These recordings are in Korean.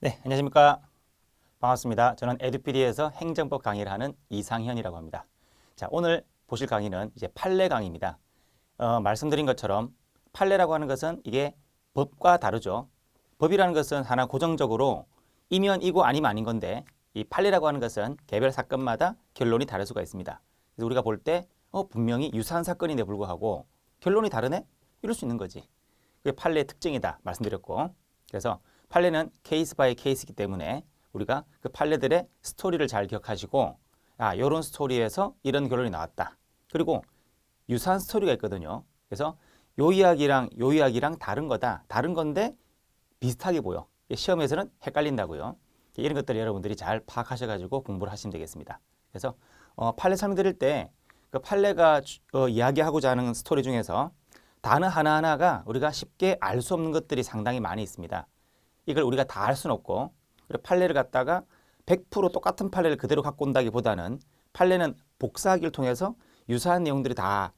네, 안녕하십니까. 반갑습니다. 저는 에듀피디에서 행정법 강의를 하는 이상현이라고 합니다. 자, 오늘 보실 강의는 이제 판례 강의입니다. 말씀드린 것처럼 판례라고 하는 것은 이게 법과 다르죠. 법이라는 것은 하나 고정적으로 이면 이고 아니면 아닌 건데 이 판례라고 하는 것은 개별 사건마다 결론이 다를 수가 있습니다. 그래서 우리가 볼 때 분명히 유사한 사건인데 불구하고 결론이 다르네? 이럴 수 있는 거지. 그게 판례의 특징이다 말씀드렸고, 그래서 판례는 케이스 바이 케이스이기 때문에 우리가 그 판례들의 스토리를 잘 기억하시고, 이런 스토리에서 이런 결론이 나왔다. 그리고 유사한 스토리가 있거든요. 그래서 요 이야기랑 다른 거다. 다른 건데 비슷하게 보여. 시험에서는 헷갈린다고요. 이런 것들을 여러분들이 잘 파악하셔가지고 공부를 하시면 되겠습니다. 그래서 판례 설명드릴 때 그 판례가 이야기하고자 하는 스토리 중에서 단어 하나하나가 우리가 쉽게 알 수 없는 것들이 상당히 많이 있습니다. 이걸 우리가 다 알 수는 없고, 판례를 갖다가 100% 똑같은 판례를 그대로 갖고 온다기보다는 판례는 복사하기를 통해서 유사한 내용들이 다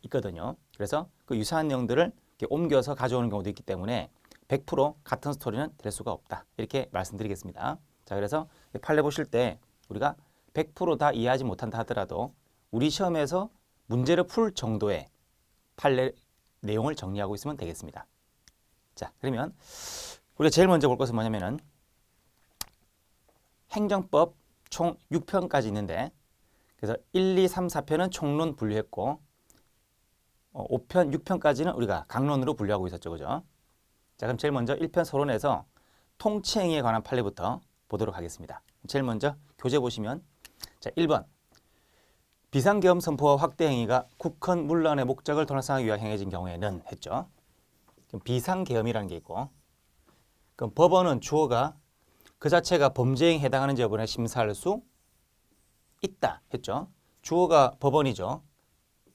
있거든요. 그래서 그 유사한 내용들을 이렇게 옮겨서 가져오는 경우도 있기 때문에 100% 같은 스토리는 될 수가 없다. 이렇게 말씀드리겠습니다. 자, 그래서 판례 보실 때 우리가 100% 다 이해하지 못한다 하더라도 우리 시험에서 문제를 풀 정도의 판례 내용을 정리하고 있으면 되겠습니다. 자, 그러면 우리가 제일 먼저 볼 것은 뭐냐면은 행정법 총 6편까지 있는데, 그래서 1, 2, 3, 4편은 총론 분류했고 5편, 6편까지는 우리가 강론으로 분류하고 있었죠. 그죠? 자, 그럼 제일 먼저 1편 서론에서 통치행위에 관한 판례부터 보도록 하겠습니다. 제일 먼저 교재 보시면, 자, 1번 비상계엄 선포와 확대 행위가 국헌 문란의 목적을 달성하기 위하여 행해진 경우에는 했죠. 그럼 비상계엄이라는 게 있고, 그럼 법원은 주어가 그 자체가 범죄행위에 해당하는지 여부를 심사할 수 있다 했죠. 주어가 법원이죠.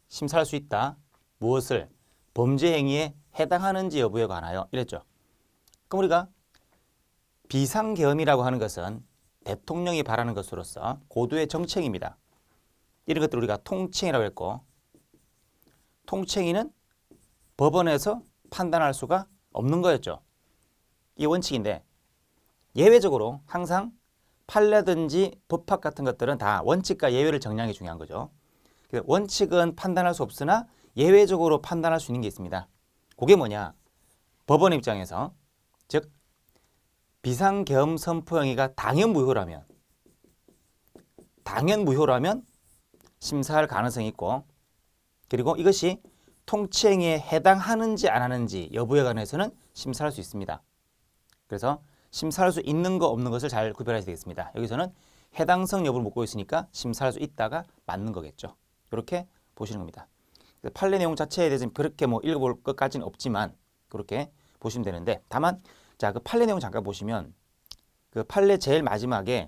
심사할 수 있다. 무엇을? 범죄행위에 해당하는지 여부에 관하여 이랬죠. 그럼 우리가 비상계엄이라고 하는 것은 대통령이 바라는 것으로서 고도의 정책입니다. 이런 것들 우리가 통치행위라고 했고, 통치행위는 법원에서 판단할 수가 없는 거였죠. 이 원칙인데, 예외적으로 항상 판례든지 법학 같은 것들은 다 원칙과 예외를 정리하는 게 중요한 거죠. 원칙은 판단할 수 없으나 예외적으로 판단할 수 있는 게 있습니다. 그게 뭐냐? 법원 입장에서, 즉 비상계엄 선포 행위가 당연 무효라면 심사할 가능성이 있고, 그리고 이것이 통치행위에 해당하는지 안 하는지 여부에 관해서는 심사할 수 있습니다. 그래서 심사할 수 있는 거 없는 것을 잘 구별해야 되겠습니다. 여기서는 해당성 여부를 묻고 있으니까 심사할 수 있다가 맞는 거겠죠. 이렇게 보시는 겁니다. 판례 내용 자체에 대해서는 그렇게 읽어볼 것까지는 없지만 그렇게 보시면 되는데, 다만 자, 그 판례 내용 잠깐 보시면 그 판례 제일 마지막에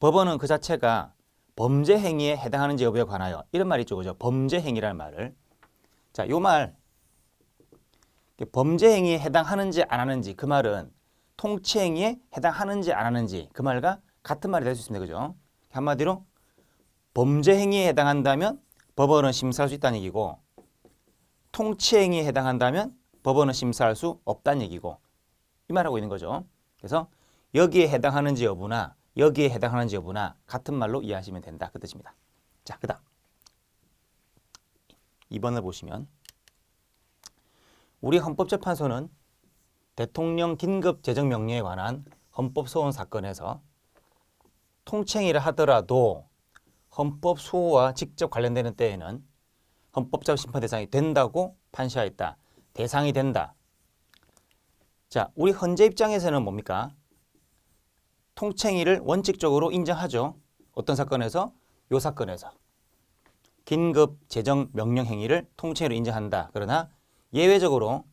법원은 그 자체가 범죄 행위에 해당하는지 여부에 관하여 이런 말이 있죠. 그죠? 범죄 행위라는 말을. 자, 요 말 범죄 행위에 해당하는지 안 하는지, 그 말은 통치 행위에 해당하는지 안 하는지 그 말과 같은 말이 될 수 있습니다. 그죠? 한마디로 범죄 행위에 해당한다면 법원은 심사할 수 있다는 얘기고, 통치 행위에 해당한다면 법원은 심사할 수 없다는 얘기고, 이 말하고 있는 거죠. 그래서 여기에 해당하는지 여부나 여기에 해당하는지 여부나 같은 말로 이해하시면 된다, 그 뜻입니다. 자, 그다음 2번을 보시면, 우리 헌법재판소는 대통령 긴급 재정명령에 관한 헌법소원 사건에서 통치행위를 하더라도 헌법 수호와 직접 관련되는 때에는 헌법적 심판 대상이 된다고 판시하였다. 대상이 된다. 자, 우리 헌재 입장에서는 뭡니까? 통치행위를 원칙적으로 인정하죠. 어떤 사건에서? 요 사건에서. 긴급 재정 명령 행위를 통치행위로 인정한다. 그러나 예외적으로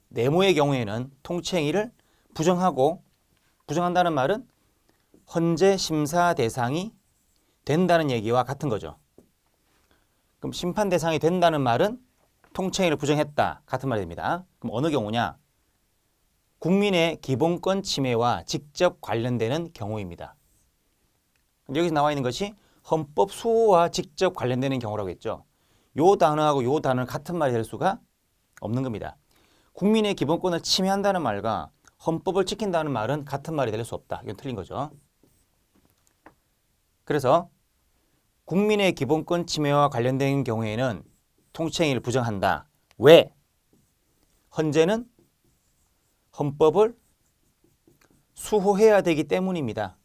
내모의 경우에는 통치행위를 부정한다는 말은 헌재 심사 대상이 된다는 얘기와 같은 거죠. 그럼 심판 대상이 된다는 말은 통치행위를 부정했다, 같은 말이 됩니다. 그럼 어느 경우냐? 국민의 기본권 침해와 직접 관련되는 경우입니다. 여기서 나와 있는 것이 헌법 수호와 직접 관련되는 경우라고 했죠. 요 단어하고 요 단어는 같은 말이 될 수가 없는 겁니다. 국민의 기본권을 침해한다는 말과 헌법을 지킨다는 말은 같은 말이 될 수 없다. 이건 틀린 거죠. 그래서 국민의 기본권 침해와 관련된 경우에는 통치행위를 부정한다. 왜? 헌재는 헌법을 수호해야 되기 때문입니다.